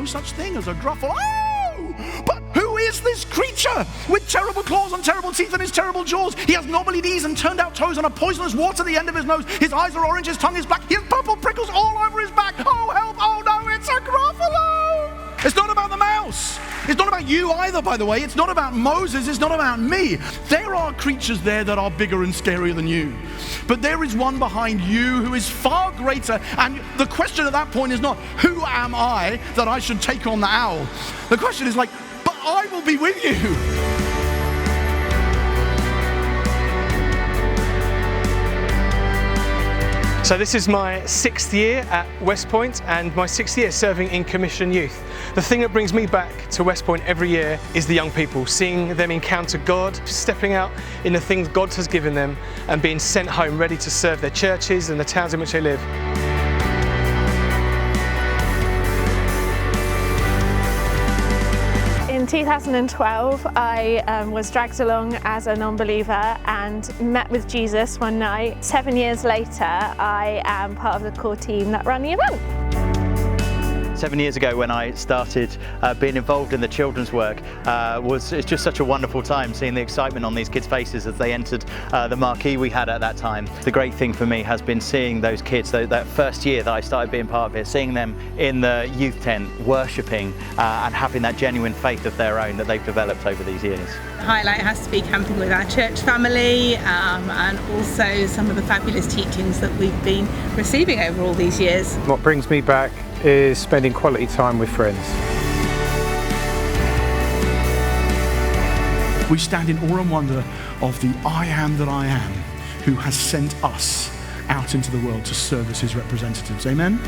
no such thing as a Gruffalo. Oh! But who is this creature with terrible claws and terrible teeth and his terrible jaws? He has knobbly knees and turned out toes and a poisonous wart at the end of his nose. His eyes are orange, his tongue is black, he has purple prickles all over his back. Oh, help! Oh no, it's a Gruffalo! It's not about the mouse. It's not about you either, by the way. It's not about Moses. It's not about me. There are creatures there that are bigger and scarier than you. But there is one behind you who is far greater. And the question at that point is not, who am I that I should take on the owl? The question is like, but I will be with you. So this is my 6th year at Westpoint and my 6th year serving in Commission Youth. The thing that brings me back to Westpoint every year is the young people, seeing them encounter God, stepping out in the things God has given them and being sent home ready to serve their churches and the towns in which they live. In 2012, I was dragged along as a non-believer and met with Jesus one night. 7 years later, I am part of the core team that ran the event. 7 years ago when I started being involved in the children's work, it's just such a wonderful time seeing the excitement on these kids' faces as they entered the marquee we had at that time. The great thing for me has been seeing those kids, that first year that I started being part of it, seeing them in the youth tent worshipping and having that genuine faith of their own that they've developed over these years. The highlight has to be camping with our church family and also some of the fabulous teachings that we've been receiving over all these years. What brings me back is spending quality time with friends. We stand in awe and wonder of the I am that I am, who has sent us out into the world to serve as his representatives. Amen?